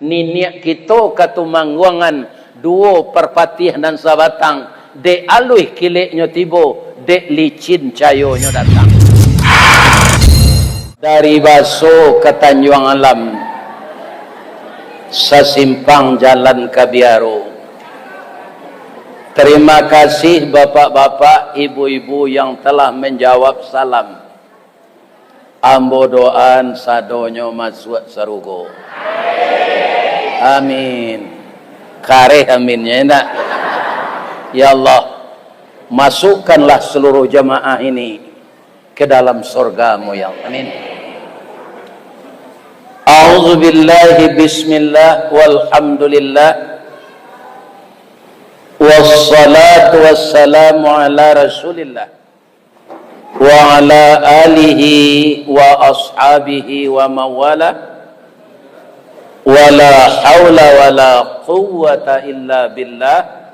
niniak kita katumangguangan duo perpatihan dan sabatang dek alui kileknya tibo dek licin cayonyo datang dari Baso ke Tanjung Alam sesimpang jalan Kabiaro. Terima kasih bapak-bapak, ibu-ibu yang telah menjawab salam. Ambo doan sadonyo masuk sarugo. Amin. Kare aminnya enggak. Ya Allah, masukkanlah seluruh jamaah ini ke dalam surga-Mu ya Allah. Amin. A'udzu billahi bismillah walhamdulillah. Wassalatu wassalamu ala Rasulillah wa ala alihi wa ashabihi wa mawala wala hawla wala quwwata illa billah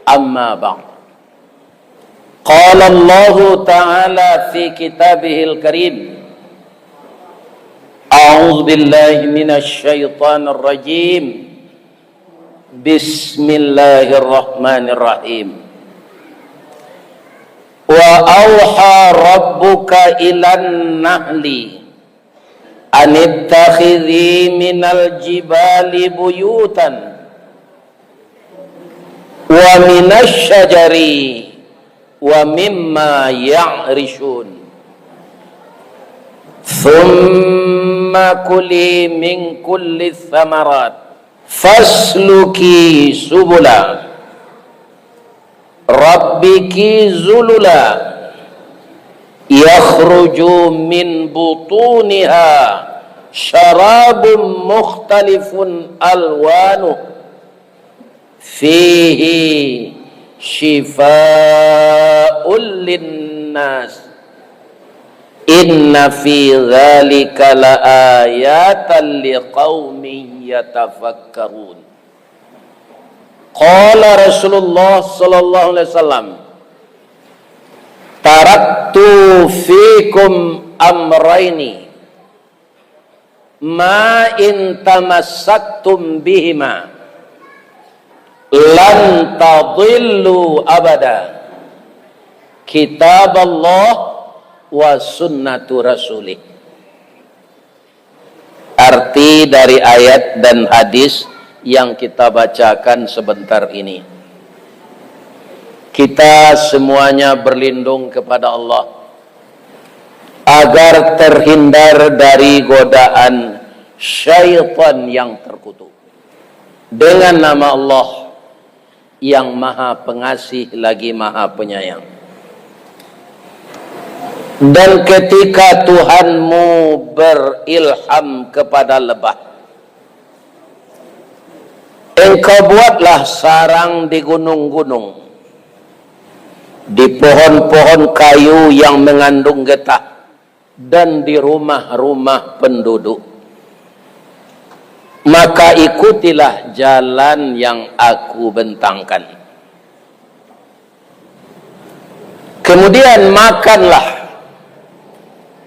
amma ba'd. Qala Allah ta'ala fi kitabihil karim a'udzu billahi minasy syaithanir rajim. Bismillahirrahmanirrahim. Wa auha rabbuka ilan nahli anittakhidhi minal jibali buyutan wa minasy syajari wa mimma ya'rishun thumma kuli min kulli thamarat fasluki subula rabbiki zulula yakhruju min butuniha syarabun mukhtalifun alwanu fihi shifaa'un linnas inna fi dzalika laayatan liqaumin yatafakkarun. Qala Rasulullah sallallahu alaihi wasallam, taraktu fikum amrayni ma in tamassaktum bihima lan tadillu abada, kitab Allah wa sunnatu rasulih. Arti dari ayat dan hadis yang kita bacakan sebentar ini, kita semuanya berlindung kepada Allah agar terhindar dari godaan syaitan yang terkutuk dengan nama Allah yang maha pengasih lagi maha penyayang. Dan ketika Tuhanmu berilham kepada lebah, engkau buatlah sarang di gunung-gunung, di pohon-pohon kayu yang mengandung getah, dan di rumah-rumah penduduk. Maka ikutilah jalan yang aku bentangkan. Kemudian makanlah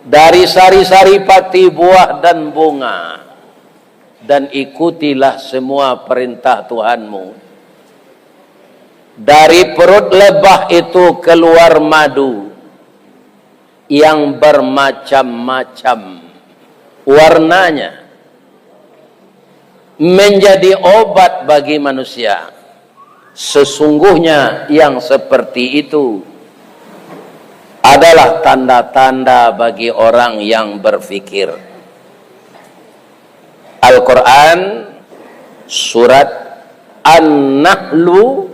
dari sari-sari pati buah dan bunga, dan ikutilah semua perintah Tuhanmu. Dari perut lebah itu keluar madu yang bermacam-macam warnanya, menjadi obat bagi manusia. Sesungguhnya yang seperti itu adalah tanda-tanda bagi orang yang berfikir. Al-Quran surat An-Nahlu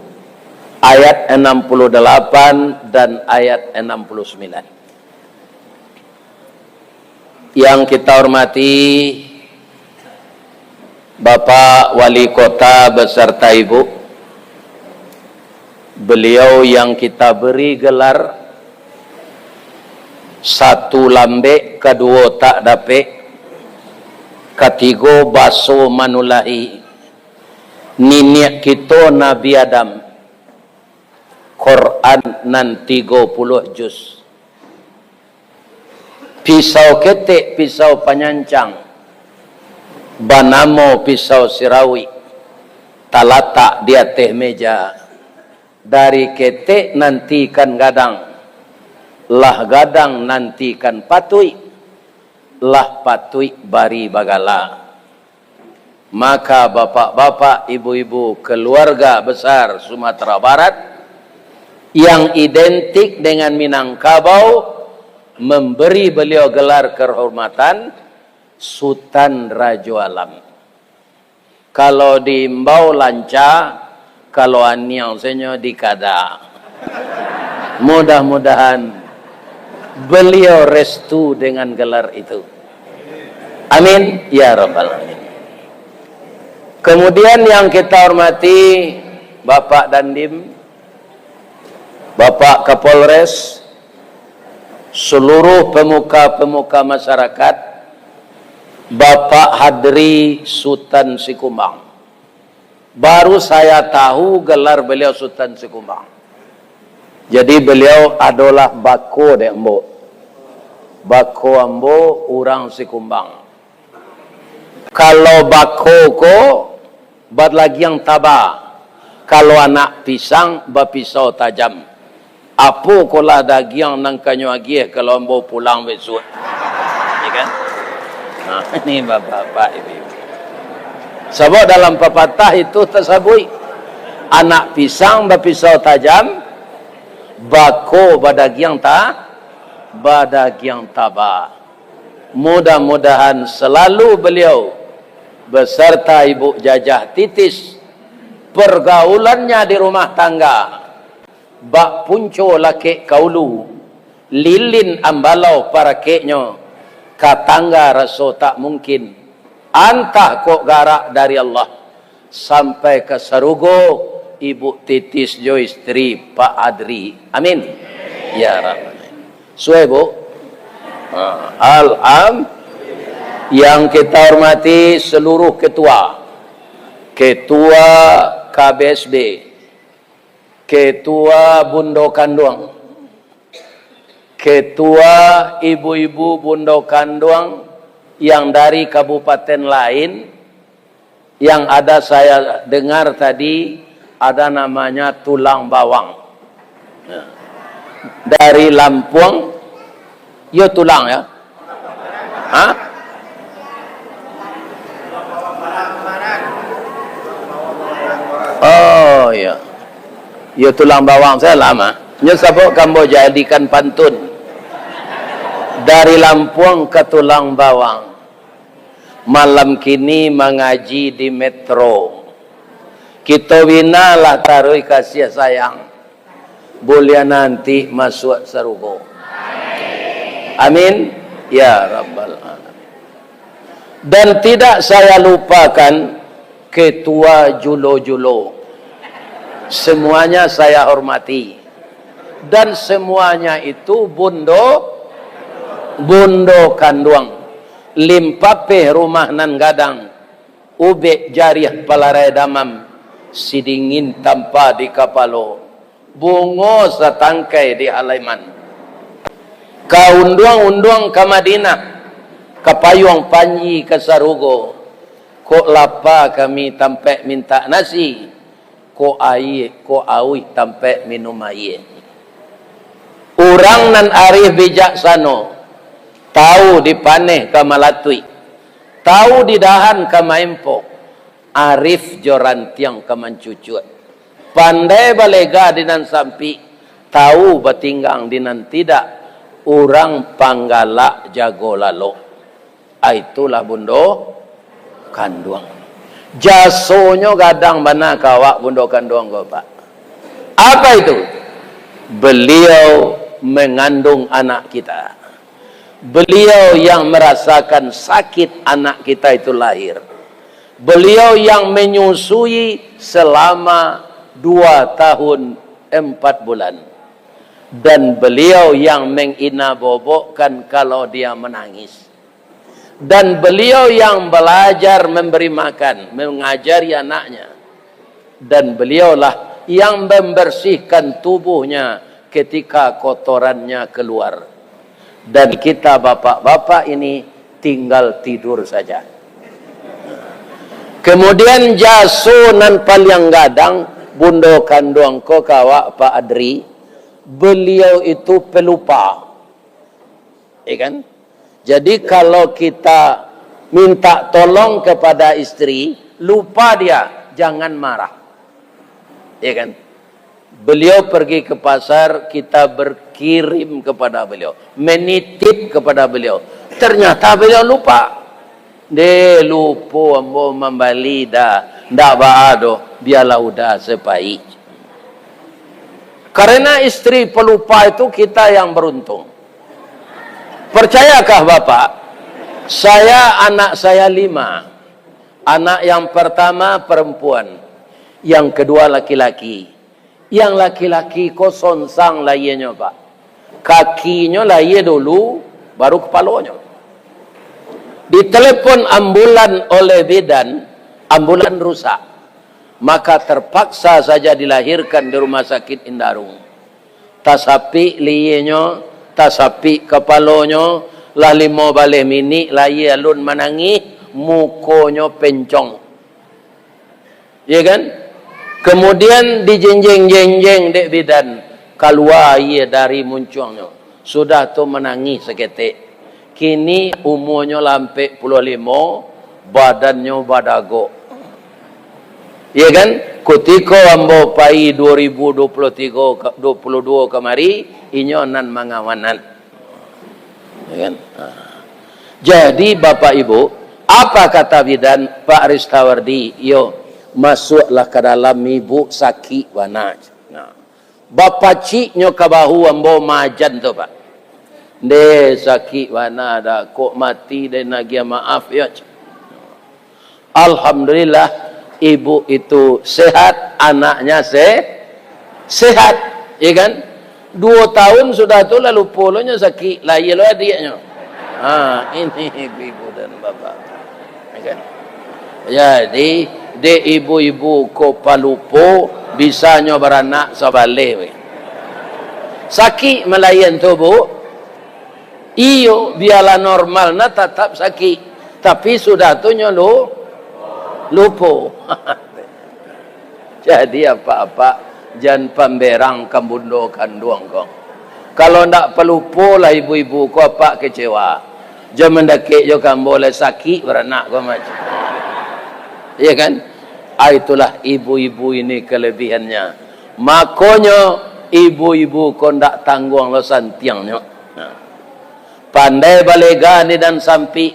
ayat 68 dan ayat 69. Yang kita hormati Bapak Wali Kota beserta Ibu, beliau yang kita beri gelar satu lambe, kedua tak dapet, ketiga baso manulahi, niniak kita Nabi Adam, Quran nan 30 juz, pisau ketek, pisau penyancang, banamo pisau sirawi talatak di atas meja, dari ketek nantikan gadang, lah gadang nantikan patui, lah patui bari bagala. Maka bapak-bapak, ibu-ibu keluarga besar Sumatera Barat yang identik dengan Minangkabau memberi beliau gelar kehormatan Sultan Raja Alam. Kalau di Mbau lanca, kalau aniang senyo di kada. Mudah-mudahan beliau restu dengan gelar itu. Amin ya rabbal alamin. Kemudian yang kita hormati Bapak Dandim, Bapak Kapolres, seluruh pemuka-pemuka masyarakat, Bapak Hadri Sultan Sikumbang. Baru saya tahu gelar beliau Sultan Sikumbang. Jadi beliau adalah Bako de Ambo. Bako Ambo orang Sikumbang. Kalau Bako ko bad lagi yang taba. Kalau anak pisang bapisau tajam. Apa kolah dagiang nang kanyo agi kalau Ambo pulang besok. Ya kan? Nah, ini bapak-bapak ibu. Sebab dalam pepatah itu tersabui, anak pisang berpisau tajam, bako badagiang badagiang taba. Mudah-mudahan selalu beliau beserta Ibu Jajah Titis pergaulannya di rumah tangga bak punco laki kaulu lilin ambalau para keknya katangga raso tak mungkin antah kok garak dari Allah sampai ke sarugo Ibu Titis jo istri Pak Adri. Amin ya Rabbal. Suebo yang kita hormati seluruh ketua KBSB, ketua Bundo Kanduang, ketua ibu-ibu Bundo Kanduang yang dari kabupaten lain, yang ada saya dengar tadi ada namanya tulang bawang. Dari Lampung, yo tulang ya? Hah? Oh iya. Yo tulang bawang saya lama. Nyesabok Kamboja jadikan pantun. Dari Lampung ke tulang bawang. Malam kini mengaji di metro. Kita winalah taruh kasih sayang. Boleh nanti masuk sarugo. Amin ya rabbal alamin. Dan tidak saya lupakan ketua julo-julo. Semuanya saya hormati. Dan semuanya itu Bundo Kanduang. Limpape rumah nan gadang. Ube jariah palarai damam. Sidingin tanpa di kapalo. Bungo satangkai di alaiman. Kaunduang-unduang ke Madinah. Kapayuang panji ke Sarugo. Kok lapa kami tampe minta nasi. Kok awi tampe minum air. Orang nan arif bijaksano. Tahu dipaneh ke Malatui. Tahu didahan ke Maempok. Arif jorantiang ke Mancucut. Pandai balega dinan sampi. Tahu batinggang dinan tidak. Orang panggala jago lalo. Itulah Bundo Kanduang. Jasonyo gadang mana kawak Bundo Kanduang Bapak. Apa itu? Beliau mengandung anak kita. Beliau yang merasakan sakit anak kita itu lahir. Beliau yang menyusui selama 2 tahun 4 bulan. Dan beliau yang menginabobokkan kalau dia menangis. Dan beliau yang belajar memberi makan, mengajari anaknya. Dan beliaulah yang membersihkan tubuhnya ketika kotorannya keluar. Dan kita bapak-bapak ini tinggal tidur saja. Kemudian jaso nan paling gadang bundo kandung ko kawa Pak Adri, beliau itu pelupa. Kan? Jadi kalau kita minta tolong kepada istri, lupa dia, jangan marah. Kan? Beliau pergi ke pasar, kita berkirim kepada beliau, menitip kepada beliau. Ternyata beliau lupa. Dia lupa mau membeli dah, ndak baado, biarlah udah sepai. Karena istri pelupa itu kita yang beruntung. Percayakah Bapak? Anak saya 5. Anak yang pertama perempuan, yang kedua laki-laki. Yang laki-laki koson sang layenya Pak. Kakinya laye dulu, baru kepalanya. Ditelepon ambulan oleh bidan, ambulan rusak. Maka terpaksa saja dilahirkan di rumah sakit Indarung. Tasapi liyenya, tasapi kepalanya, lali mau balik mini, laye alun menangis, mukonyo pencong. Ya kan? Kemudian dijenjeng-jenjeng dek bidan, keluar ia dari munculnya. Sudah tu menangis seketik. Kini umurnya lampe 15, badannya badago. Ya kan? Ketika ambo pai 2023 22 kemari, inyo nan mangawanan. Ya kan? Jadi Bapak Ibu, apa kata bidan Pak Ristawardi? Yo, masuklah ke dalam ibu sakit wana. Nah, bapak ciknya ke bahu ambo majan tu Pak. De sakit wana ada kok mati dan nagia maaf ya. Alhamdulillah ibu itu sehat, anaknya sehat, ya kan? 2 tahun sudah tu lalu polonya sakit, lah ya lo adiknya. Ini ibu dan bapak. Ya kan? Jadi de ibu-ibu ko palupo bisanya beranak sabale. Sakit melayan tubuh. Iyo biarlah normal na tetap sakit, tapi sudah tu nyolo lupo. Jadi apa-apa jangan pemberang kambundo kanduang kong. Kalau ndak pelupo lah ibu-ibu ko apa kecewa. Jangan mendaki jo kan boleh sakit beranak ko macam. Iya kan? Itulah ibu-ibu ini kelebihannya. Makanya ibu-ibu ko ndak tanggung lo santiangnya. Pandai balegani dan sampi,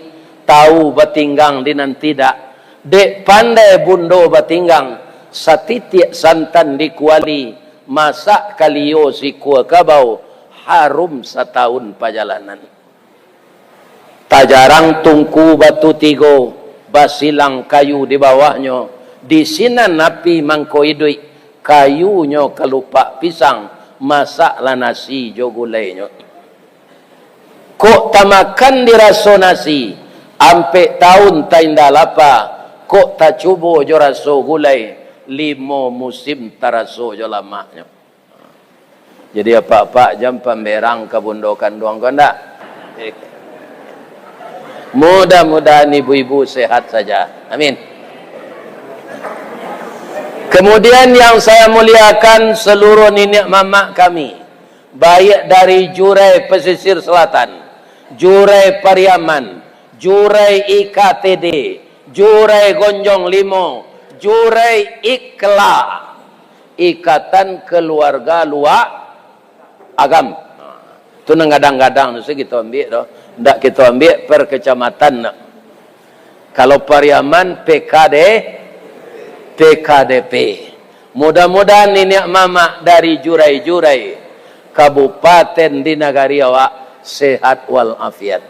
tahu batinggang dinan tidak. Dek pandai bundo batinggang, satitiak santan dikuali, masak kalio si kuah kabau, harum setahun perjalanan. Tajarang tungku batu tigo, basilang kayu di bawahnya, di sinan napi mangkoidui, kayunya kelupak pisang, masaklah nasi jogulainya. Kok tamakan diraso nasi, ampe tahun tainda lapa, kok tak cubo jo raso gulai, 5 musim taraso jo lamaknya. Jadi apa-apa jam pemberang kebundokan doang kau ndak? Mudah-mudahan ibu-ibu sehat saja. Amin. Kemudian yang saya muliakan seluruh nenek mama kami, baik dari Jurai pesisir selatan, Jurai Pariaman, Jurai IKTD, Jurai Gonjong Limo, Jurai Ikla, Ikatan Keluarga Luar Agam. Itu ngadang-gadang tu kita ambil tu. Ndak kita ambil per kecamatan. Kalau Pariaman PKDP. Mudah-mudahan nenek mama dari Jurai-Jurai Kabupaten di Nagari awak sehat walafiat.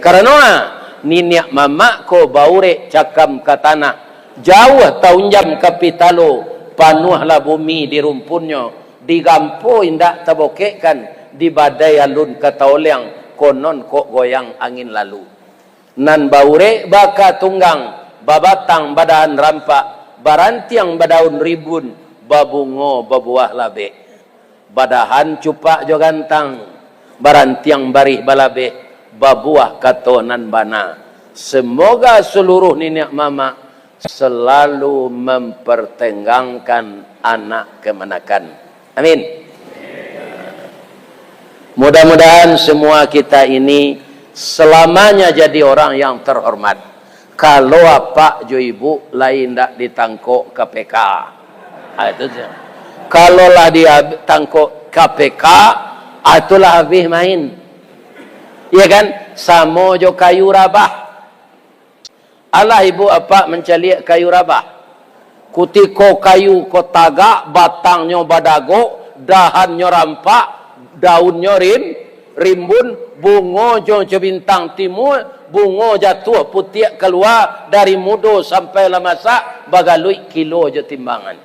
Karena nenek mama ko baure cakam ke tanah, jauh tahun jam kapitalo, panuhlah bumi di rumpunnya, digampo indak tabokekkan, di badai alun kataoliang, konon kok goyang angin lalu. Nan baure baka tunggang, babatang badahan rampak, barantiang badaun ribun, babungo babuah labe. Badahan cupak jo gantang, barantiang barih balabe, babuah katonan bana. Semoga seluruh nenek mama selalu mempertengangkan anak kemenakan. Amin. Mudah-mudahan semua kita ini selamanya jadi orang yang terhormat. Kalau apa jo ibu lain tak ditangkok KPK. Itu saja. Kalau lah dia tangkok KPK, itulah habis main. Ya kan? Samo jo kayu rabah. Alah ibu apa mencari kayu rabah. Kutiko kayu ko tagak, batangnya badago, dahannya rampak, daunnya rimbun, bungo jo bintang timur, bungo jatuh putih keluar dari mudo sampai lemasak, bagalui kilo je timbangan.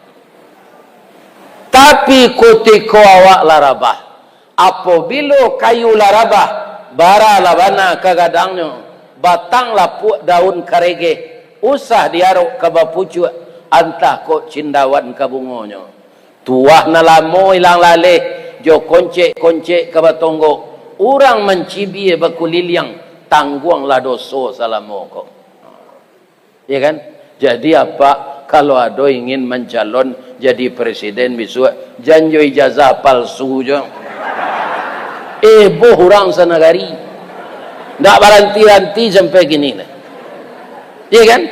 Tapi kutiko awak larabah. Apabila kayu larabah, bara labana kagadangnya, batang lapuk daun karege, usah diaruk ke bapucu, antah kok cindawan ke bungonya. Tuah na lamo ilang laleh, jo koncek-koncek ke batonggo, orang mencibi bakuliliang, tangguanglah doso salamo kok. Ya kan? Jadi apa kalau ada ingin mencalon jadi presiden besok, janjo ijazah palsu jo. Boh orang sanagari. Tak berhenti-henti sampai gini. Ya kan?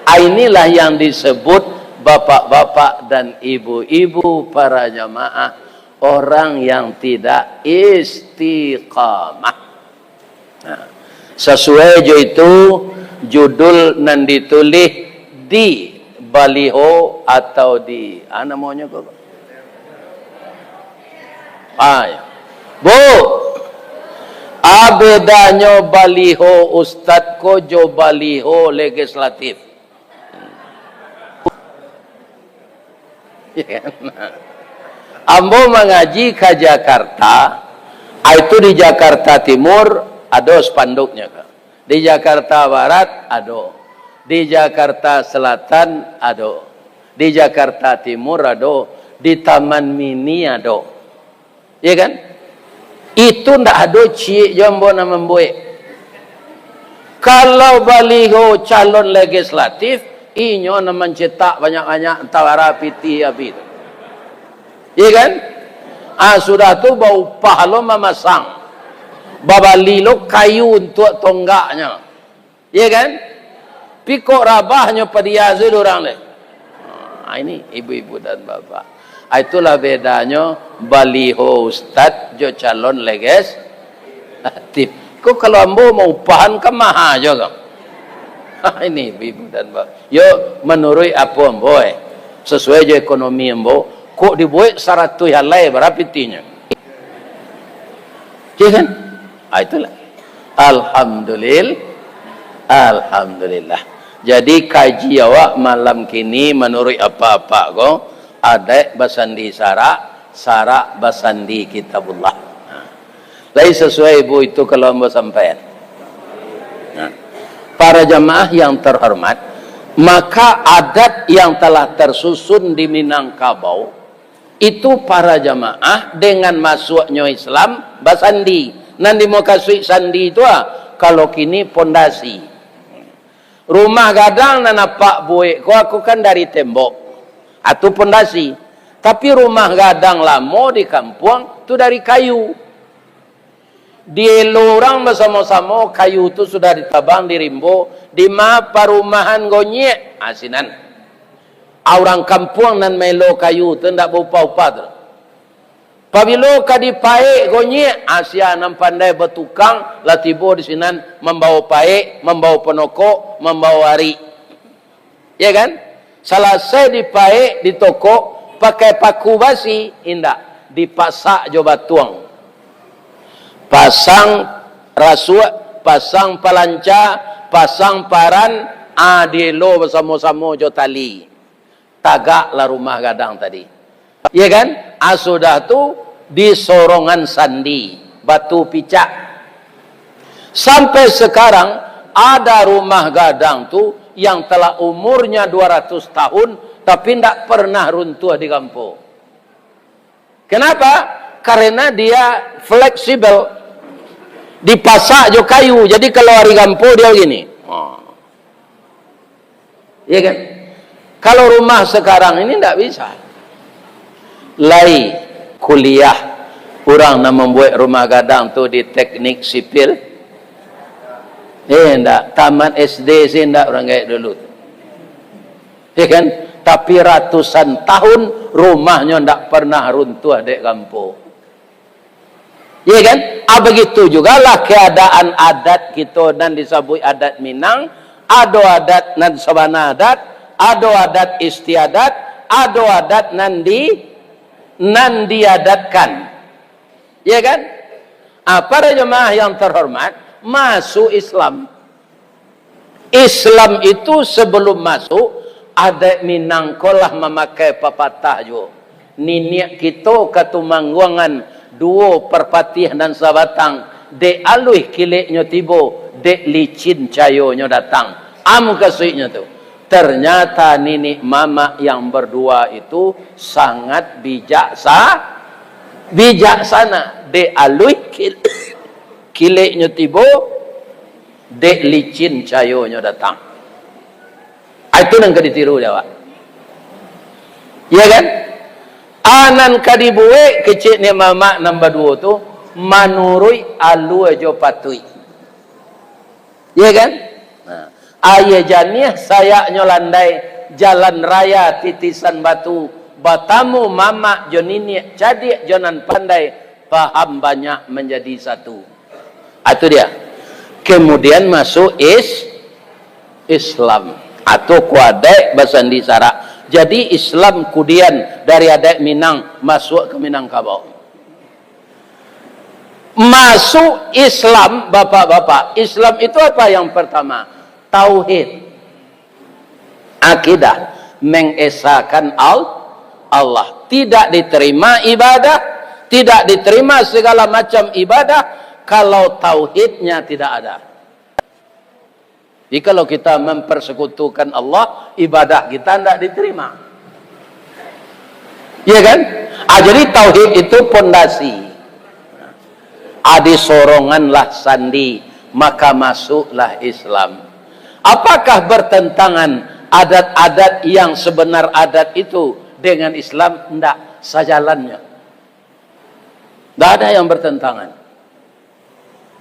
Inilah yang disebut bapak-bapak dan ibu-ibu para jamaah, orang yang tidak istiqamah. Nah, sesuai itu judul nan ditulis di baliho atau di namanya kok? Ya. Bu, bedanya baliho Ustadz Kojo baliho legislatif. Ambo mengaji ke Jakarta, itu di Jakarta Timur ada spanduknya. Di Jakarta Barat ada, di Jakarta Selatan ada, di Jakarta Timur ada, di Taman Mini ada. Ya kan? Itu ndak ada cik jambo nama membuat. Kalau baliho calon legislatif, inyo nama mencetak banyak-banyak tawara piti habis. Ya kan? Sudah tu bau pahalo memasang. Babalilo kayu untuk tonggaknya. Ya kan? Pikok rabahnya padiazil orang le. Ini ibu-ibu dan bapak. Itulah bedanya baliho Ustadz jo calon legislatif. Kok kalau ambo mau upahan ke maha juga. Ini ibu dan bapak. Yo menurut apa ambo sesuai je ekonomi ambo, kok dibuat 100 halai berapa tinya? Ya kan? Itulah. Alhamdulillah. Jadi kaji awak malam kini menurut apa-apa kok ada basandi sara basandi kitabullah. Lain sesuai ibu itu kalau mau sampaikan. Para jamaah yang terhormat, maka adat yang telah tersusun di Minangkabau itu para jamaah dengan masuknya Islam basandi. Nanti mau kasih sandi itu kalau kini pondasi. Rumah gadang dan apa buik, aku kan dari tembok. Atau pondasi. Tapi rumah gadang lama di kampung itu dari kayu. Di lorang bersama-sama kayu itu sudah ditabang di rimbo di parumahan gonyek asinan. Orang kampung nan melo kayu itu ndak berupa-upa tu. Pabilo kadi pae gonyek Asia nan pandai bertukang latibo di sinan membawa pae, membawa penokok, membawa ari. Ya kan? Selesai dipae di toko pakai paku basi indah dipasak jo batuang, pasang rasuak, pasang palanca, pasang paran, adilo bersama-sama jo tali, tagaklah rumah gadang tadi. Ya kan? Sudah tu di sorongan sandi batu picak. Sampai sekarang ada rumah gadang tu yang telah umurnya 200 tahun tapi tidak pernah runtuh di kampung. Kenapa? Karena dia fleksibel, dipasak jo kayu. Jadi kalau hari kampung dia gini. Ya kan? Kalau rumah sekarang ini tidak bisa. Lai kuliah orang nak membuat rumah gadang tu di teknik sipil. Enggak, taman SD sih enggak orang kayak dulu. Ya kan? Tapi ratusan tahun rumahnya enggak pernah runtuh dek kampung. Ya kan? Begitu juga lah keadaan adat kita dan disebut adat Minang. Ada adat nan sabana adat, ada adat istiadat, ada adat nan diadatkan. Ya kan? Para jemaah yang terhormat, masuk Islam. Islam itu sebelum masuk, adat Minang kolah memakai pepatah jo. Niniak kita katumangguangan dua perpatih dan sabatang, dek alui kileknya tibo, dek licin cayonya datang. Kasihnya tu. Ternyata nini mama yang berdua itu sangat bijaksana. Dek alui kileknya tibo, dek licin cayonya datang. Itu yang ditiru Jawa. Ya kan? Anan kadibuwe kecil ni mama nombor 2 tu manurui alu aja patui. Ya kan? Ayah janiah saya nyolandai jalan raya titisan batu. Batamu mama jonini jadi jonan pandai paham banyak menjadi satu. Itu dia. Kemudian masuk Islam atau kuadai basandi sarak. Jadi Islam kemudian dari adat Minang masuk ke Minangkabau. Masuk Islam, bapak-bapak. Islam itu apa yang pertama? Tauhid. Akidah. Mengesahkan Allah. Tidak diterima ibadah. Tidak diterima segala macam ibadah. Kalau tauhidnya tidak ada. Jadi kalau kita mempersekutukan Allah, ibadah kita tidak diterima. Iya kan? Jadi tauhid itu pondasi. Disoronganlah sandi, maka masuklah Islam. Apakah bertentangan adat-adat yang sebenar adat itu dengan Islam? Tidak, sejalannya. Tidak ada yang bertentangan.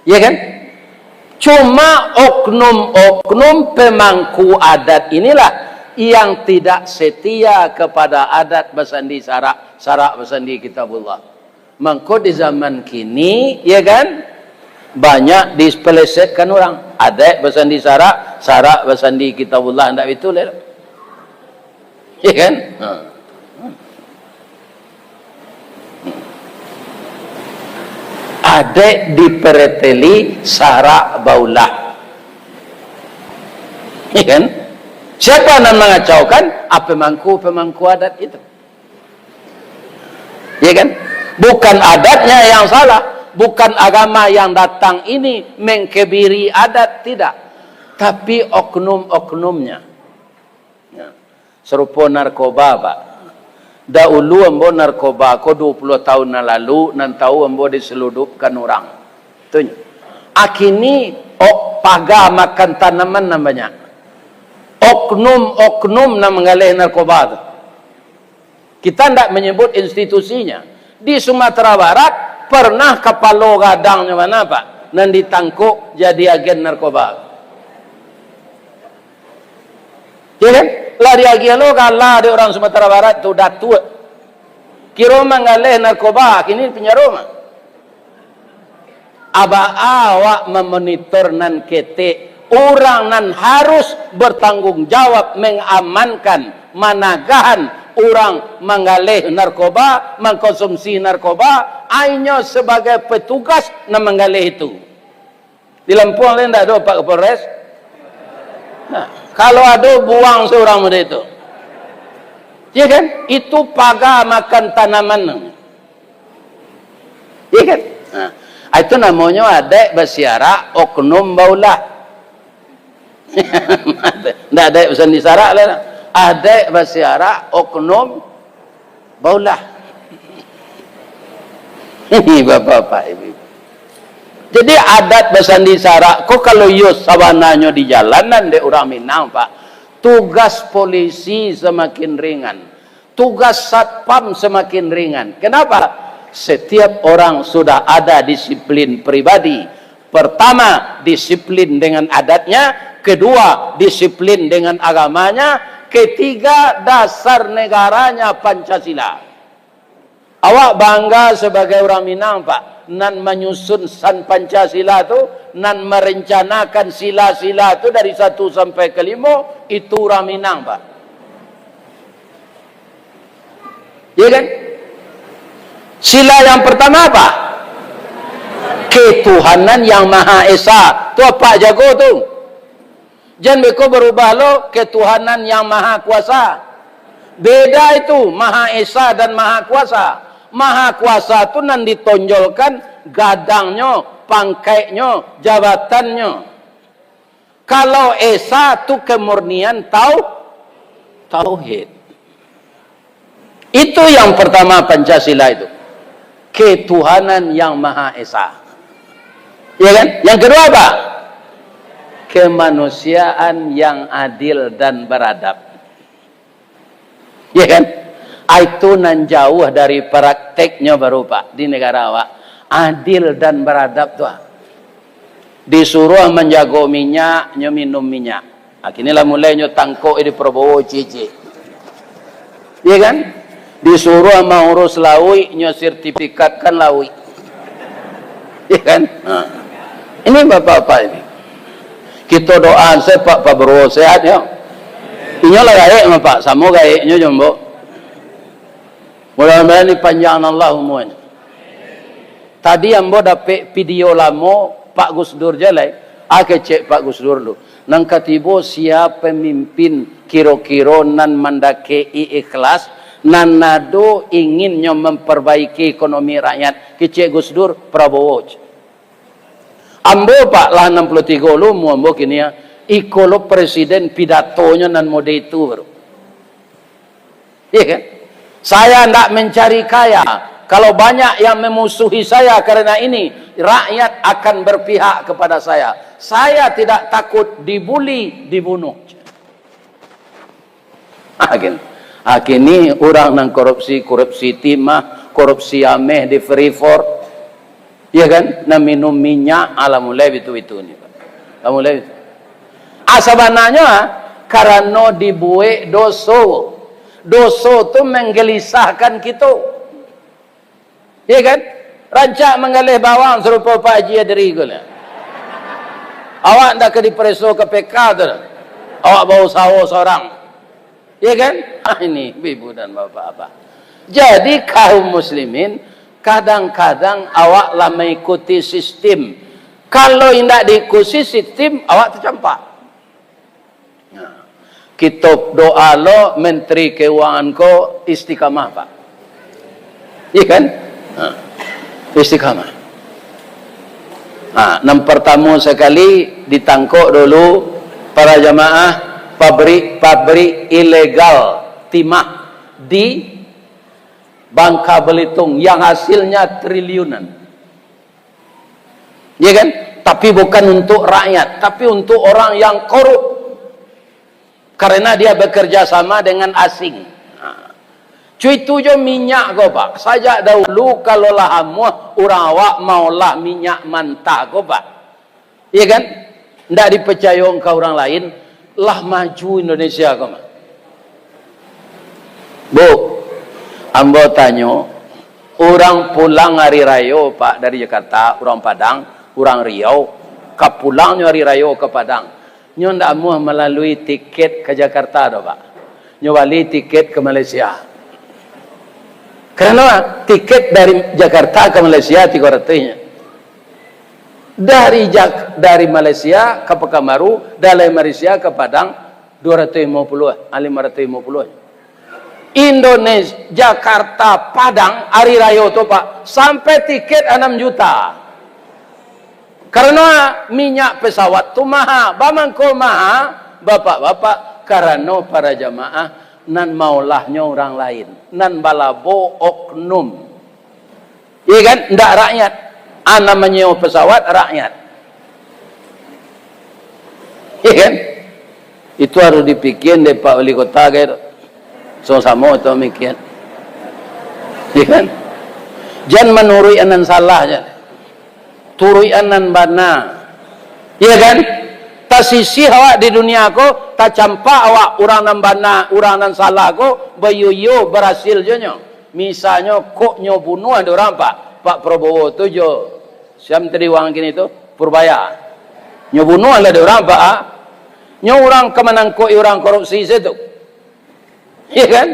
Iya kan? Cuma oknum-oknum pemangku adat inilah yang tidak setia kepada adat basandi sarak basandi kitabullah. Mangko di zaman kini, ya kan, banyak dispelesetkan orang. Adat basandi sarak basandi kitabullah, hendak itu lah. Ya kan? Adek dipereteli sarak baulah. Ya kan? Siapa yang mengacaukan? Pemangku adat itu. Ya kan? Bukan adatnya yang salah, bukan agama yang datang ini mengkebiri adat, tidak. Tapi oknum-oknumnya. Ya. Serupa narkoba, Pak. Dahulu ambo narkoba ko 20 tahun lalu nan tahu ambo diseludupkan orang. Tunya. Akini paga makan tanaman namanya. Oknum na mengalih narkoba itu. Kita tidak menyebut institusinya. Di Sumatera Barat pernah kepala gadangnya mana Pak? Nan ditangkuk jadi agen narkoba. Ya kan? Lari lagi lo kalah di orang Sumatera Barat tu datuk. Kira mengalih narkoba kini penyaroma. Awak memonitor nan kete orang nan harus bertanggung jawab mengamankan managahan orang mengalih narkoba, mengkonsumsi narkoba, hanya sebagai petugas nan mengalih itu. Di Lampung lain tak ada Pak Kapolres. Nah, kalau ada buang seorang muda itu, ya kan? Itu paga makan tanaman. Ya kan? Nah, itu namanya ada basiara oknum baulah. Tidak ada pesan disarak lah. Ada basiara oknum baulah. Ini bapak-bapak ibu. Jadi adat basandi sarak kok kalau yo sawananya di jalanan de orang Minang Pak tugas polisi semakin ringan, tugas satpam semakin ringan. Kenapa? Setiap orang sudah ada disiplin pribadi. Pertama, disiplin dengan adatnya. Kedua, disiplin dengan agamanya. Ketiga, dasar negaranya Pancasila. Awak bangga sebagai orang Minang, Pak, nan menyusun San Pancasila tu, nan merencanakan sila-sila tu dari 1 sampai ke 5, itu orang Minang, Pak. Ya kan? Sila yang pertama apa? Ketuhanan yang Maha Esa. Tu apa jago tu? Jangan beko berubah lo, ketuhanan yang Maha Kuasa. Beda itu Maha Esa dan Maha Kuasa. Maha Kuasa tu nan ditonjolkan gadangnya, pangkainya, jabatannya. Kalau Esa tu kemurnian tauhid. Itu yang pertama Pancasila itu. Ketuhanan yang Maha Esa. Ya kan? Yang kedua apa? Kemanusiaan yang adil dan beradab. Ya kan? Itu nan jauh dari prakteknya baru Pak di negara awak. Adil dan beradab tuh. Disuruh menjago minyak, nyo minum minyak. Akhirnya mulai nyo tangkok di Prabowo cici. Ya kan? Disuruh mengurus laui, nyo sertifikatkan laui. Ya kan? Nah. Ini bapak-bapak ini. Kita doa saya Pak Prabowo sehat ya. Inyo lah gaik Pak, sama gaiknya jombo. Mudah-mudahan dipanjangkan Allah umurnya. Tadi ambo dapat video lama Pak Gus Dur jalai. Ake cek Pak Gus Dur lu. Nang katibo siapa pemimpin kiro-kiro nan mandakei ikhlas, nan nado inginnya memperbaiki ekonomi rakyat. Kecek Gus Dur Prabowo. Ambo Pak lah 63 lu mu ambo kini ya. Ikolo presiden pidatonya nan mode itu baru. Iya kan? Saya tidak mencari kaya. Kalau banyak yang memusuhi saya karena ini, rakyat akan berpihak kepada saya. Saya tidak takut dibuli, dibunuh. Ini orang nang korupsi timah, korupsi ameh di Freeport. Iya kan? Nah minum minyak ala mulai itu nih. Ala mulai itu. Asabananya karena dibuat doso. Doso tu menggelisahkan kita. Ya kan? Rancak mengalih bawang serupa Pak Haji Adri gula. Awak ndak ke dipreso ke PK tu. Awak bau sawo seorang. Ya kan? Ini ibu dan bapak-bapak. Jadi kaum muslimin kadang-kadang awak lah mengikuti sistem. Kalau tidak diikuti sistem, awak tercampak. Kitab doa lo Menteri Keuangan ko istiqamah Pak. Iya kan? Istiqamah. Yang pertama sekali ditangkap dulu para jamaah pabrik ilegal timah di Bangka Belitung yang hasilnya triliunan. Iya kan? Tapi bukan untuk rakyat, tapi untuk orang yang korup. Karena dia bekerja sama dengan asing. Cuy itu je minyak ko Pak. Sajak dahulu kalau lah amuah orang awak maulah minyak mentah ko Pak. Iya kan? Ndak dipercaya ke orang lain. Lah maju Indonesia ko Pak. Bu, ambo tanya, orang pulang hari raya Pak dari Jakarta, orang Padang, orang Riau, kapulangnya hari raya ke Padang. Nyo ndak amuah melalui tiket ke Jakarta do Pak. Nyo balik tiket ke Malaysia. Karena tiket dari Jakarta ke Malaysia 300-nya. Dari Malaysia ke Pekanbaru, dari Malaysia ke Padang 250, 550. Indonesia, Jakarta, Padang, hari raya itu Pak, sampai tiket 6 juta. Karena minyak pesawat itu mahal. Bamangko mahal, bapak-bapak, karena para jamaah nan maulahnya orang lain. Nan balabo oknum. Iya kan? Ndak rakyat. Namanya pesawat rakyat. Iya kan? Itu harus dipikir deh Pak Wali Kota gitu. Sama itu mikir. Ya kan? Jangan menurui anan salah aja. Turui anan bana. Ya kan? Tak sisi awak di dunia ko, tak campak awak orang nan bana, orang nan salah ko, bayuyo berhasil jonyo. Misalnya kok nyo bunuh ada orang Pak Prabowo tu jo. Siam tadi wang kini tu Purbaya. Nyo bunuh ada orang Pak. Nyo orang kemanang ko orang korupsi situ. Iya kan?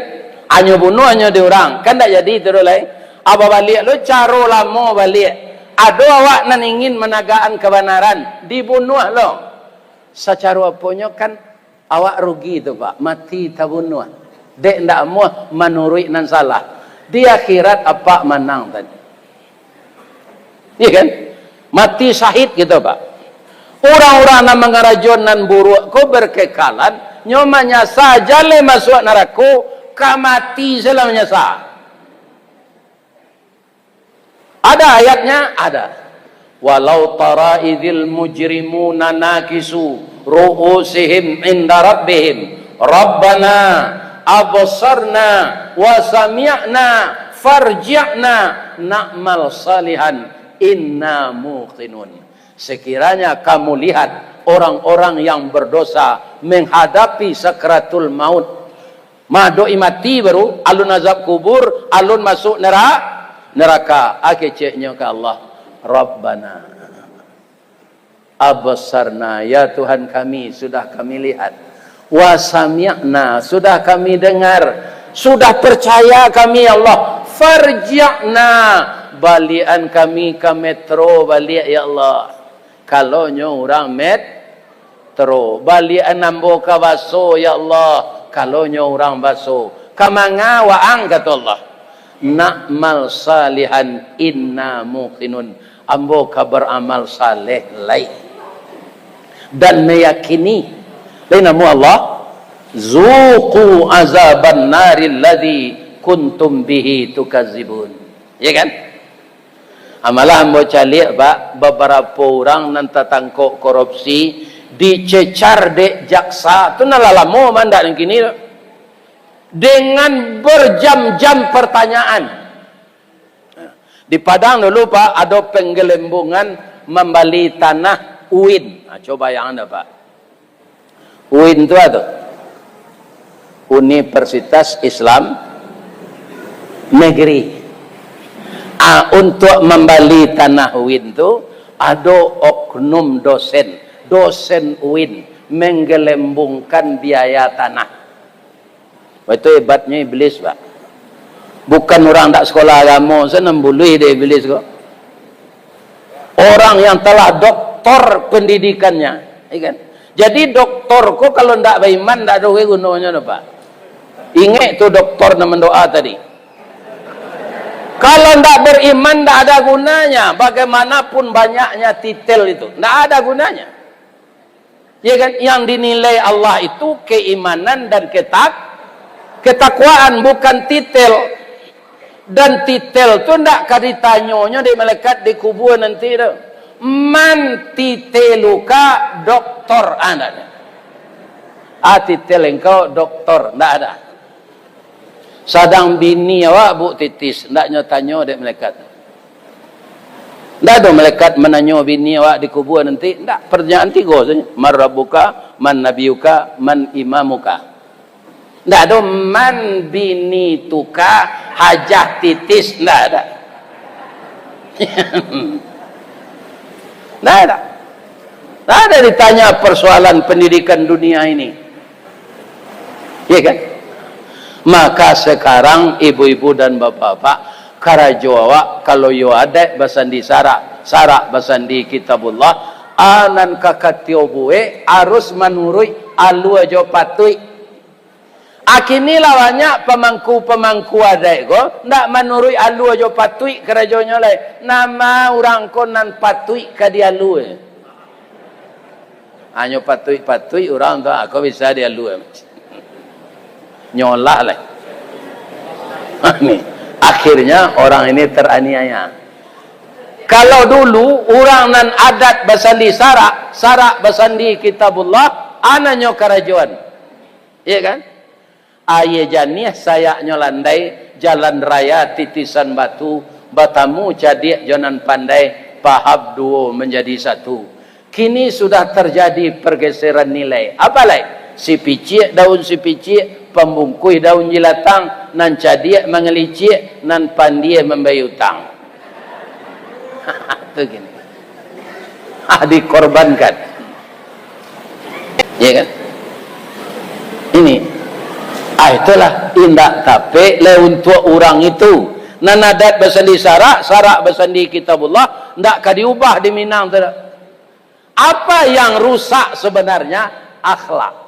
Anyo bunuh anyo di orang. Kan tak jadi terus lai. Apa balik lo caro lamo balik. Ada awak nan ingin menagaan kebenaran, dibunuh lo. Secara apanya kan awak rugi tu Pak. Mati tabunuh. Dek ndak mau menurut nan salah. Di akhirat apa menang tadi? Iya kan? Mati syahid gitu Pak. Orang-orang yang mengarajon nan buruk ko berkekalan, nyomanya saja le masuk neraka, kamati selamanya sah. Ada ayatnya? Ada. Walau tara idzil mujrimuna nakisu ru'usihim inda rabbihim rabbana absarna wa sami'na farji'na na'mal salihan inna muqinun. Sekiranya kamu lihat orang-orang yang berdosa menghadapi sakratul maut, madoi mati baru alun azab kubur, alun masuk neraka. Akeceknya ke Allah, Rabbana absarna, ya Tuhan kami sudah kami lihat, wa sami'na, sudah kami dengar, sudah percaya kami Allah, farji'na, balian kami ke metro balik ya Allah. Kalau nyo orang metro balian nambo ke baso ya Allah. Kalau nyo orang baso kamanga waang kata Allah, na'mal salihan inna muqinun, ambo ka beramal saleh lai dan meyakini lain namu Allah, zuqu azaban naril ladzi kuntum bihi tukazibun. Ya kan? Amalah ambo calik Pak, beberapa orang nan tatangkok korupsi dicecar dek jaksa tu nalalamo mandak yang kini dengan berjam-jam pertanyaan. Di Padang dulu Pak ada penggelembungan membeli tanah UIN. Nah, coba yang anda Pak. UIN itu apa? Universitas Islam Negeri. Untuk membeli tanah UIN itu ada oknum dosen UIN menggelembungkan biaya tanah. Itu hebatnya iblis Pak. Bukan orang tak sekolah agama, saya nembului dia iblis kok. Orang yang telah doktor pendidikannya, kan? Jadi doktor kok kalau tidak beriman tidak ada gunanya Pak. Ingat tu doktor nama doa tadi. Kalau tidak beriman tidak ada gunanya. Bagaimanapun banyaknya titel itu, tidak ada gunanya. Ya kan? Yang dinilai Allah itu keimanan dan ketakwaan, bukan titel. Dan titel itu tidak kaditanyonya di malaikat di kubur nanti itu. Man titeluka doktor anda. Titel engkau doktor tidak ada. Sadang bini awak bu titis, ndaknya tanya dek malaikat. Ndak ada malaikat menanyo bini awak di kubur nanti, ndak, pertanyaan tiga saja. Man rabbuka, man nabiyuka, man imamuka. Ndak ada man bini tuka, hajah titis, ndak ada. Ndak ada. Ndak ada ditanya persoalan pendidikan dunia ini. Iya kan? Maka sekarang ibu-ibu dan bapak-bapak karajo awak kalau yo ada basandi sarak basandi kitabullah anan kakatio buwe harus menurui alu aja patui. Akini lawannya pemangku ada go ndak menurui alu aja patui karajonya lai nama orang konan patui ka dia alu. Anyo patui orang tu aku bisa dia alu. Nyolak lah. Akhirnya orang ini teraniaya. Kalau dulu orang nan adat basandi sarak basandi kitabullah, anaknya kerajuan. Iya kan? Aye janih sayaknya landai, jalan raya titisan batu, batamu jadi jonan pandai, pahab duo menjadi satu. Kini sudah terjadi pergeseran nilai. Apa lai? Si picik, daun si picik, pembungkui daun jilatang, nan cadik mengelicik, nan pandai membayar utang. Itu gini. Dikorbankan. Ya kan? Ini. Itulah indah tapi le untuk orang itu. Nan adat bersandi sarak bersandi kitabullah, ndak ka diubah di Minang tidak. Apa yang rusak sebenarnya? Akhlak.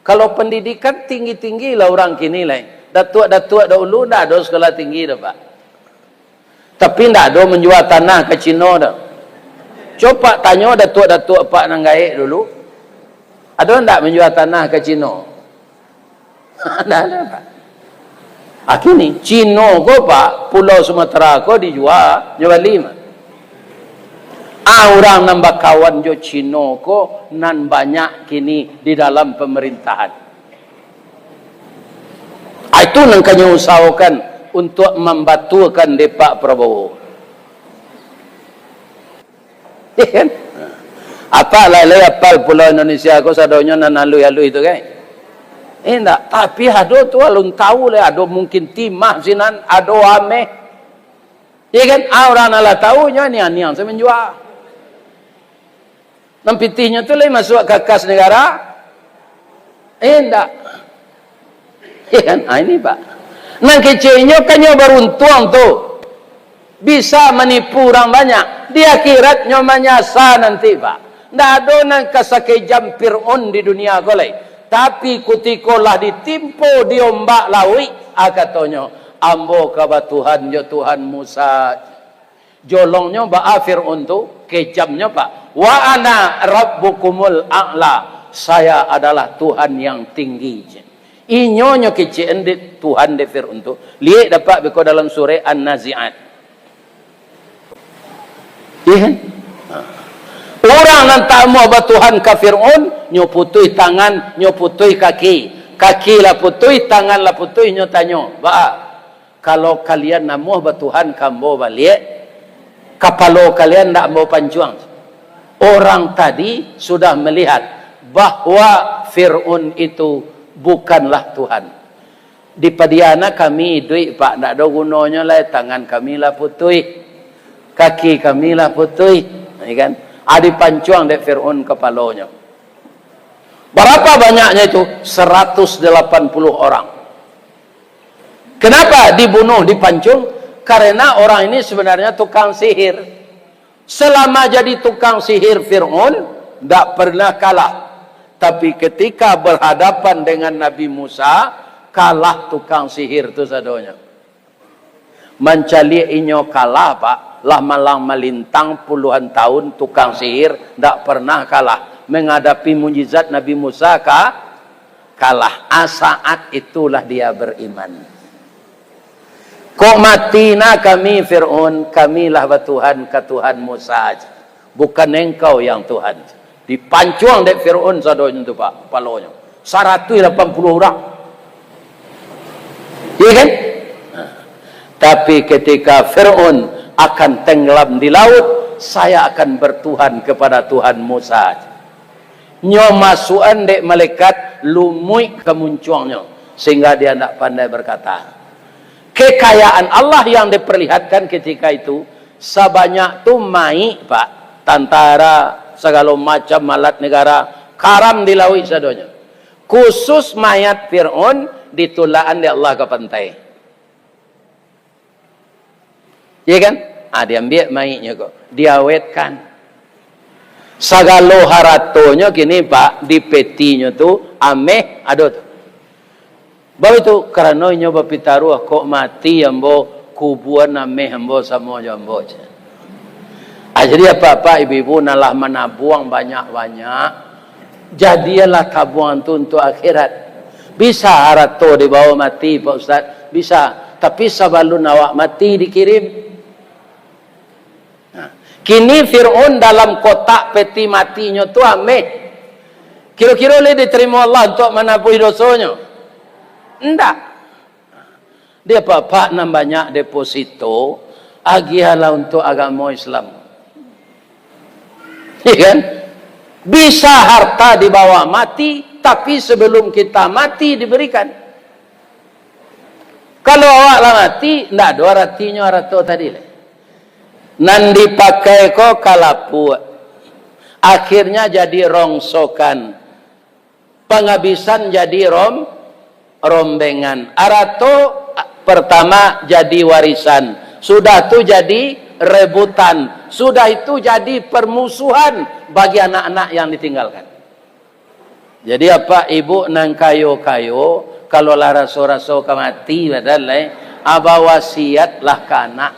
Kalau pendidikan tinggi-tinggi lah orang kini lah. Datuk-datuk dahulu dah ada sekolah tinggi dah Pak. Tapi ndak ada menjual tanah ke Cina dah. Coba tanya datuk-datuk Pak Nanggaik dulu. Ada ndak menjual tanah ke Cina? Ndak ada Pak. Kini Cina ko Pak, Pulau Sumatera ko dijual 5. Orang nambah kawan jo Cina ko nan banyak kini di dalam pemerintahan. Itu nangkanya usahakan untuk membatukan di Pak Prabowo. Ya kan? Apa lai apal Pulau Indonesia ko sadonya nan alu-alu itu kan? Enggak, tapi ada tu alun tahu le, ada mungkin timah sinan, ada ameh. Ya kan? Orang ala tahunya ni yang saya menjual. Nampitihnya tu le masuk ke kas negara. Enggak. Ya kan? Ini Pak. Nang kecilnya kan nyo beruntung tu. Bisa menipu orang banyak. Di akhirat nyo menyasa nanti Pak. Ndak ada nang kasakejam Fir'aun di dunia kolai. Tapi kutikolah ditimpo diombak lawi, katanya ambo kaba Tuhan jo Tuhan Musa. Jolongnya ba Fir'aun tu kejamnya Pak. Wa ana rabbukumul a'la. Saya adalah Tuhan yang tinggi. Inyonyo kecil di Tuhan de Fir'aun tu. Lihat dapat beko dalam surah An-Nazi'at. Iya. Orang yang tak mau bertuhan ke Fir'aun, nyoputui tangan, nyoputui kaki. Kaki lah putui, tangan lah putui, nyotanyo. Kalau kalian nak mau bertuhan, kamu balik. Kapalo kalian tak mau panjuang. Orang tadi sudah melihat bahwa Fir'aun itu bukanlah Tuhan. Di Padiana kami duit Pak, tak ada gunanya lah. Tangan kami lah putui. Kaki kami lah putui. Kan? Adi pancuang dek Fir'aun kepalanya. Berapa banyaknya itu? 180 orang. Kenapa dibunuh, dipancung? Karena orang ini sebenarnya tukang sihir. Selama jadi tukang sihir Fir'aun, tidak pernah kalah. Tapi ketika berhadapan dengan Nabi Musa, kalah tukang sihir itu sadonya. Mencali inyo kalah Pak. Lah malang melintang puluhan tahun tukang sihir tidak pernah kalah. Menghadapi mujizat Nabi Musa kalah. Saat itulah dia beriman. Kok mati na kami Fir'aun, kamilah Tuhan ke Tuhan Musa. Bukan engkau yang Tuhan. Dipancuang dek Fir'aun sadonya itu Pak, palonya. 180 orang. Iya kan? Tapi ketika Fir'aun akan tenggelam di laut, saya akan bertuhan kepada Tuhan Musa. Nyo masukan dek malaikat lumui kemuncuangnya sehingga dia tidak pandai berkata. Kekayaan Allah yang diperlihatkan ketika itu sebanyak tu mai Pak, tentara segala macam alat negara karam di laut sadonya. Khusus mayat Fir'aun ditulaan di Allah ke pantai. Ya kan? Diambil mayitnya kok. Diawetkan. Sagalo haratonya kini Pak, di petinya tu ameh ada tu. Bawa itu karena nyoba pitaruh kok mati ambo kubuan ameh ambo sama ambo. Jadi apa-apa ibu-ibu nalah menabuang banyak-banyak. Jadilah tabuan tu untuk akhirat. Bisa harato dibawa mati Pak Ustaz? Bisa. Tapi sebelum awak mati dikirim. Kini Fir'aun dalam kotak peti matinya tu ameh. Kira-kira boleh diterima Allah untuk menapui dosanya? Enggak. Dia apa nak banyak deposito, agialah untuk agama Islam. Ya kan? Bisa harta dibawa mati, tapi sebelum kita mati diberikan. Kalau awaklah mati, enggak ada artinya harta tadi. Nan dipakai ko kalapu. Akhirnya jadi rongsokan. Penghabisan jadi rombengan. Arato pertama jadi warisan. Sudah itu jadi rebutan. Sudah itu jadi permusuhan bagi anak-anak yang ditinggalkan. Jadi apa ibu nang kayo-kayo, kalau lah raso-raso mati padahal aba wasiat lah ke anak.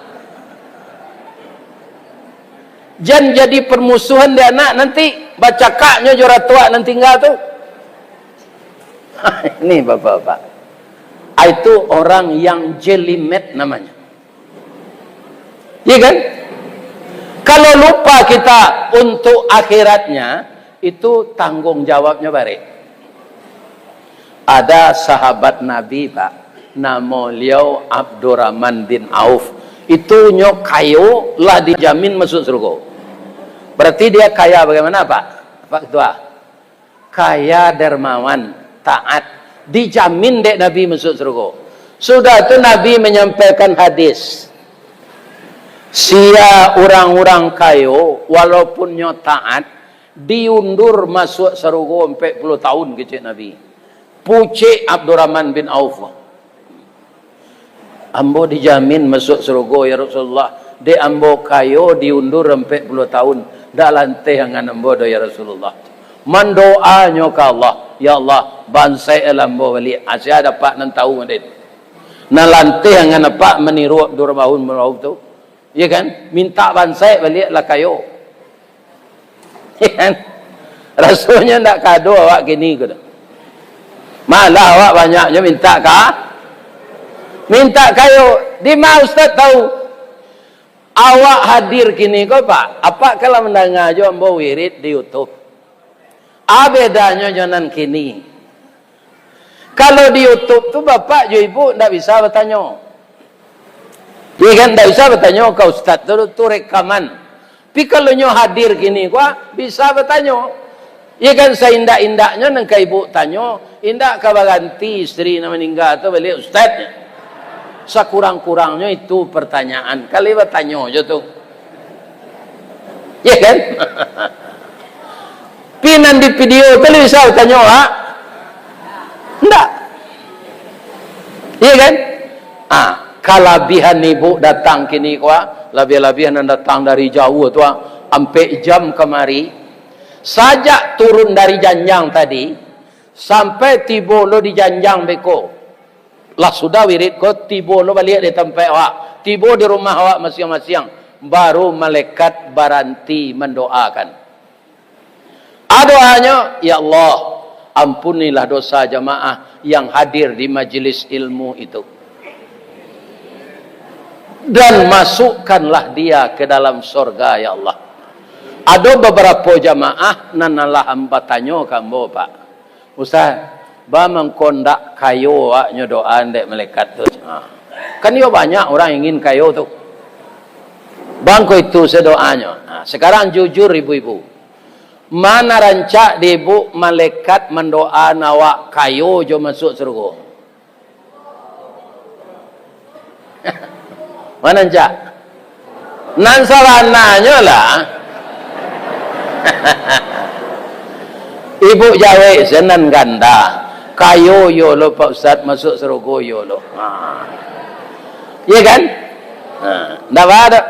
Jangan jadi permusuhan di anak nanti baca kaknya jora tua nanti tinggal tu. Ini bapak-bapak. Itu orang yang jelimet namanya. Iya kan? Kalau lupa kita untuk akhiratnya, itu tanggung jawabnya bare. Ada sahabat Nabi Pak, nama beliau Abdurrahman bin Auf. Itu nyok kayo lah dijamin masuk surga. Berarti dia kaya bagaimana Pak? Pak Ketua? Kaya dermawan, taat, dijamin dek Nabi masuk surga. Sudah itu Nabi menyampaikan hadis. Sia orang-orang kayo walaupun nyo taat diundur masuk surga 40 tahun kecil Nabi. Pucik Abdurrahman bin Auf. Ambo dijamin masuk surga ya Rasulullah. De ambo kayo diundur 40 tahun. Dak lantai dengan ambo do ya Rasulullah. Mendoa nyo ke Allah, ya Allah, bansai ambo bali. Asia dapat nan tahu mandin. Nan lantai dengan apa meniru Abdurrahman bin Auf tu. Ya kan? Minta bansai balik lah kayo. Ya kan? Rasanya tak kado awak gini ke? Malah awak banyaknya minta minta kayo. Di mana Ustaz tahu? Awak hadir kini kau Pak. Apa kalau mendengar jo ambo wirid di YouTube? Bedanya jangan kini. Kalau di YouTube tu bapak jo ibu ndak bisa bertanya. Dia kan tak bisa bertanya ke Ustaz tu rekaman. Tapi kalau nyo hadir gini gua bisa bertanya. Ya kan seindak-indaknya nang ke ibu tanya, indak ka baganti istri na meninggal tu balik Ustaz. Sakurang-kurangnya itu pertanyaan. Kali bertanya je tu. Ya kan? Pinan di video tu bisa bertanya ha? Enggak. Ya kan? Kalabihan ibu datang kini kuah, lebih-lebihan datang dari jauh tu, sampai jam kemari, sajak turun dari janjang tadi, sampai tiba lo di janjang beko, lah sudah wirid ko, tiba lo balik di tempat awak, tiba di rumah awak masing-masing, baru malaikat baranti mendoakan. Doanya, ya Allah, ampunilah dosa jamaah yang hadir di majelis ilmu itu. Dan masukkanlah dia ke dalam surga ya Allah. Ada beberapa jamaah nanalah hamba tanya kamu Pak Ustaz, ba mengkondak kayo nyodoan dek malaikat tu. Kan dia banyak orang ingin kayo tu. Bangko itu sedoanya. Sekarang jujur ibu-ibu. Mana rancak di ibu malaikat mendoa awak kayo jo masuk surga? Mana cak? Nan sarananya lah. Ibu Jawa senan ganda. Kayo yo lo Pak Ustaz masuk surga yo lo. Iya kan? Ndak ada.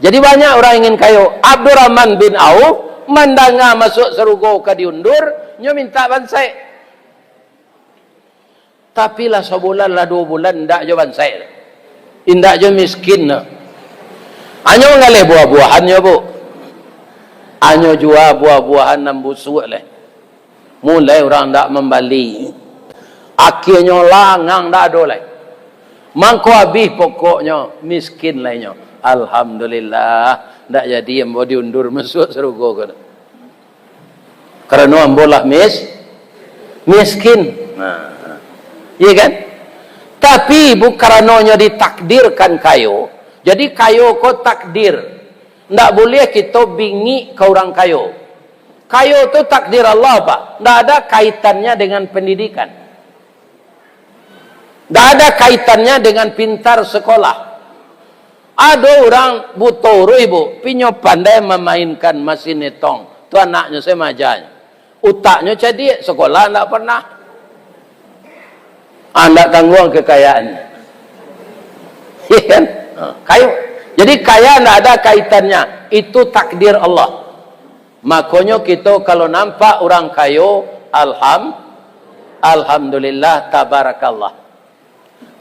Jadi banyak orang ingin kayo. Abdurrahman bin Auf mendengar masuk surga ke diundur, nyo minta bansai. Tapi lah sebulan lah 2 bulan ndak jo bansai. Indak je miskin na. Anyo ngalih buah-buahannya bu. Anyo jual buah-buahan nan busuk leh. Mulai orang ndak membali. Akhirnya langang ndak ada leh. Mangko habis pokoknya miskin lainnya. Alhamdulillah ndak jadi yang mau diundur masuk surga kan. Kerana ambolah miskin. Iya kan? Tapi bukan karenanya ditakdirkan kayo. Jadi kayo ko takdir. Ndak boleh kita bingi ke orang kayo. Kayo tu takdir Allah, Pak. Ndak ada kaitannya dengan pendidikan. Ndak ada kaitannya dengan pintar sekolah. Ada orang buta ibu, pinyo pandai memainkan mesin hitung. Tu anaknya saya majanya. Utaknya jadi sekolah ndak pernah. Anda tanggung kekayaannya. Iya kan? Kayo. Jadi kaya ndak ada kaitannya. Itu takdir Allah. Makanya kita kalau nampak orang kayo, alhamdulillah, tabarakallah.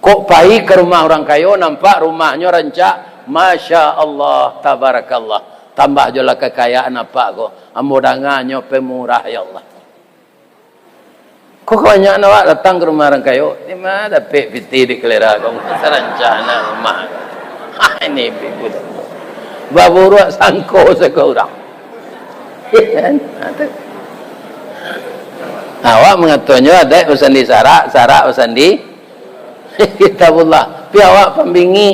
Kok pergi ke rumah orang kayo, nampak rumahnya rancak, masya Allah, tabarakallah. Tambah je lah kekayaan apa kok. Amudangannya pemurah, ya Allah. Kok banyak nak datang ke rumah orang kayo, di mana dapat piti di kelera kau, serancana rumah. Ini ibu dah. Baburuk sangko sekorang. Awak mengaturnya ada urusan di sarak urusan di kitabullah. Tapi awak pembingi.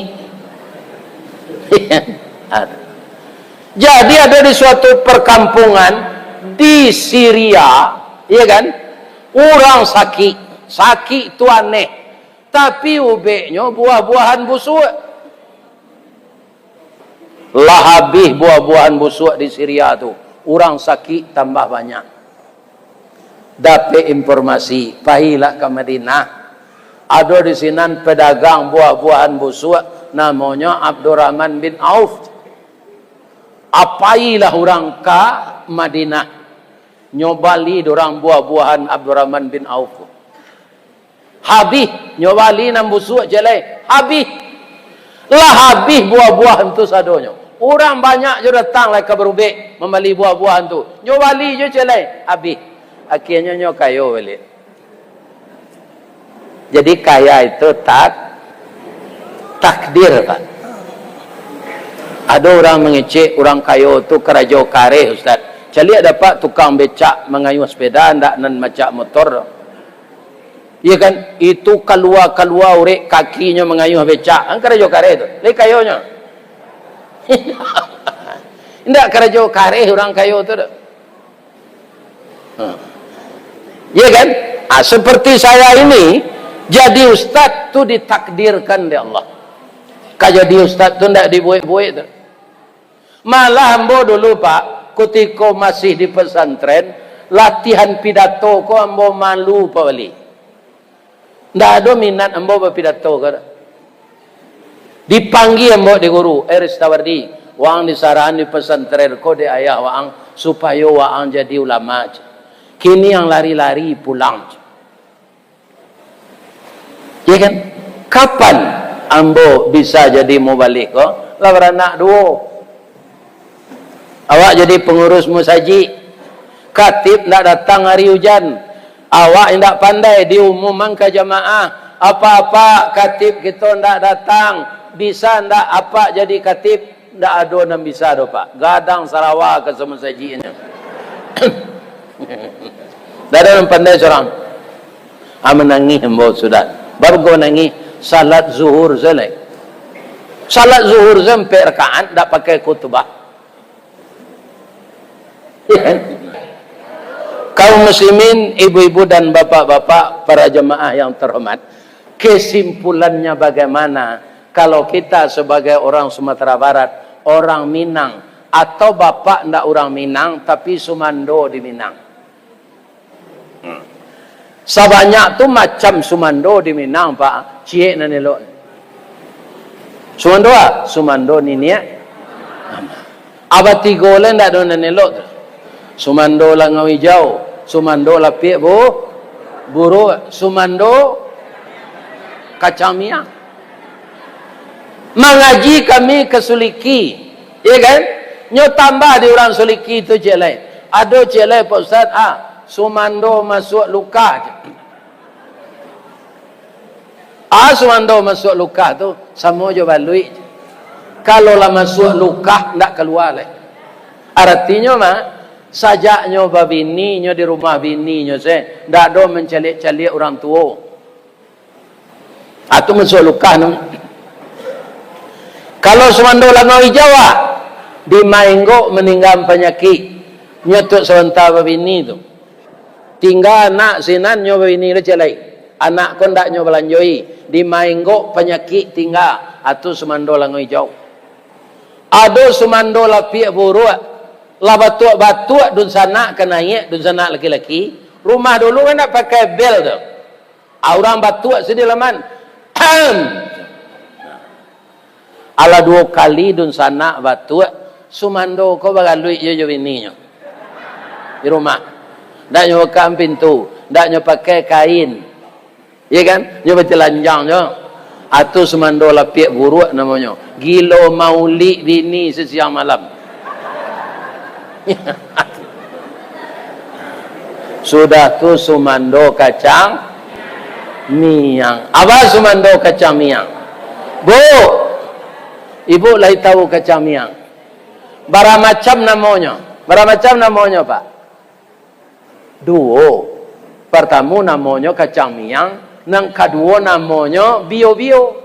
Jadi ada di suatu perkampungan di Syria, iya kan? Orang sakit itu aneh. Tapi ubeknya buah-buahan busuk. Lah habis buah-buahan busuk di Syria tu. Orang sakit tambah banyak. Dapat informasi, pahilah ke Madinah. Ada di sini pedagang buah-buahan busuk namanya Abdurrahman bin Auf. Apailah orang ke Madinah. Nyobali dorang buah-buahan Abdurrahman bin Auf. Habis nyobali nam busuk jelai. Habis. Lah habis buah-buahan tu sadonya. Orang banyak je datang lah ke berubik membeli buah-buahan tu. Nyo bali je celai. Habis. Akhirnya nyo kayo balik. Jadi kaya itu takdir, Pak. Ada orang mengecek orang kayo tu keraja kareh, Ustaz. Cali dapat tukang becak mengayuh sepeda ndak nan macak motor. Iya kan? Itu keluar urek kakinya mengayuh becak. Ang keraja kareh tu. Lai kayonya. Tidak kerja kareh orang kayo tu. Ya kan? Seperti saya ini jadi ustaz tu ditakdirkan oleh Allah. Jadi ustaz tu tidak dibuat-buat tu. Malah ambo dulu Pak, ketika masih di pesantren, latihan pidato ko ambo malu Pak Wali. Tidak ada minat ambo berpidato ke. Dipanggil ambo di guru Ristawardi, wang disaran di pesantren ko di ayah wang supaya wang jadi ulama. Kini yang lari-lari pulang. Ya kan? Kapan ambo bisa jadi mubalik ko? Lah beranak dua. Awak jadi pengurus musaji. Katib tidak datang hari hujan. Awak tidak pandai diumumkan ke jamaah. Apa-apa katib kita tidak datang. Bisa ndak apa jadi katib? Ndak ada yang bisa do Pak. Gadang Sarawak ke semua sajinya. Ndak ada yang pandai seorang. Menangis mbok sudah. Baru go nangis salat zuhur zelai. Salat zuhur sampai rakaat ndak pakai khutbah. Kaum muslimin, ibu-ibu dan bapak-bapak, para jemaah yang terhormat, kesimpulannya bagaimana? Kalau kita sebagai orang Sumatera Barat, orang Minang, atau bapak ndak orang Minang, tapi Sumando di Minang. Sebanyak tu macam Sumando di Minang, Pak. Cie nanelo. Sumando ah, Sumando ni ni. Abati golen ndak do nanelo. Sumando lah ngawi jauh, Sumando lah pik buru, Sumando kacamia. Mengaji kami ke Suliki, ya kan? Nyo tambah di orang Suliki itu celai. Ada celai Pak Ustaz, Sumando masuk luka. Sumando masuk luka tu sama je balui. Kalau lah masuk luka ndak keluar leh. Artinya mah Sajaknya babininya di rumah bininya saya ndak do mencalik-calik orang tua. Atau mensolukah. Kalau semando langau Jawa di Maenggo meninggal penyakit nyetuk sebentar babini tu. Tinggal anak sinan nyo babini le celai. Anak kon ndak nyo belanjoi di Maenggo penyakit tinggal atau semando langau Jawa. Ado semando lapiak buruk la batuk-batuk dun sana kenaik dun sana laki-laki rumah dulu kan nak pakai bel tu orang batuk sedih laman ala 2 kali dun sana batuk sumando ko bagalui yo bininya di rumah ndak nyo buka pintu ndak nyo pakai kain ya kan nyo bertelanjang nyo atau sumando lapiak buruk namanya gilo mauli bini sesiang malam. Sudah tu sumando kacang miang. Apa sumando kacang miang? Bu, ibu lagi tahu kacang miang. Berapa macam namanya? Berapa macam namanya, Pak? 2. Pertama namanya kacang miang, yang kedua namanya bio-bio.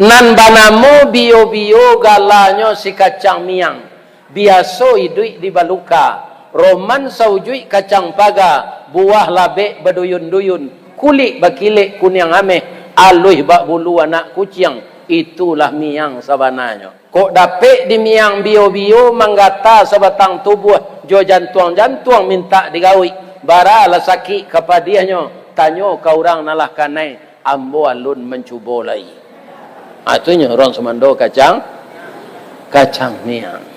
Nan banamo bio-bio galanya si kacang miang. Biasa hidup di baluka. Roman saujui kacang paga. Buah labek berduyun-duyun. Kulit bakilik kuning ameh. Aluh bak bulu anak kucing. Itulah miang sabananya. Kok dapet di miang bio-bio manggata sebatang tubuh. Jo jantuang-jantuang minta digawi. Bara lah sakit kepadianya. Tanyo kau orang nalah kanai. Ambo alun mencuba lagi. Itunya orang semando kacang miang.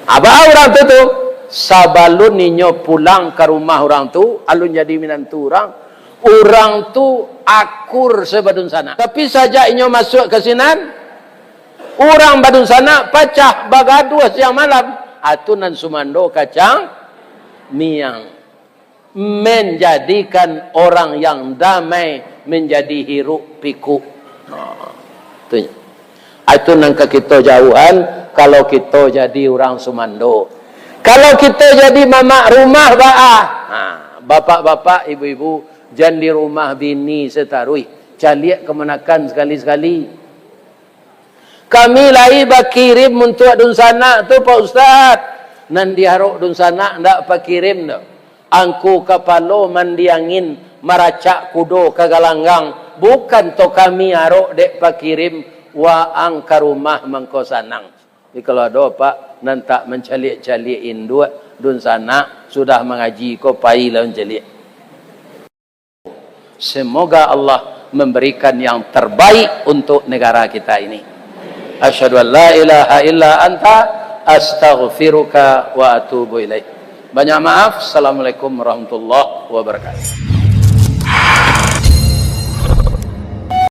Apa orang tu sabalun ninyo pulang ke rumah orang tu alun jadi minantu orang tu akur sebadun sana. Tapi saja inyo masuk ke sinan orang badun sana pecah bagaduh siang malam. Atunan sumando kacang miang menjadikan orang yang damai menjadi hiruk pikuk. Itu nangka kita jauhan kalau kita jadi orang sumando. Kalau kita jadi mamak rumah bapak-bapak, ibu-ibu jangan di rumah bini setarui. Caliak kemenakan sekali-sekali. Kami lagi bakirim untuk dun sana tu Pak Ustaz. Nan diharuk dun sana ndak pakirim dah. Angku kapalo mandiangin maracak kudo kagalanggang. Bukan to kami haruk dek pakirim wa ang ka rumah mangko sanang. Jadi kalau ada Pak nantak mencalik-calik induk dun sana sudah mengaji ko pai lawan calik. Semoga Allah memberikan yang terbaik untuk negara kita ini. Asyhadu an la ilaha illa anta astaghfiruka wa atubu ilaik. Banyak maaf. Assalamualaikum warahmatullahi wabarakatuh.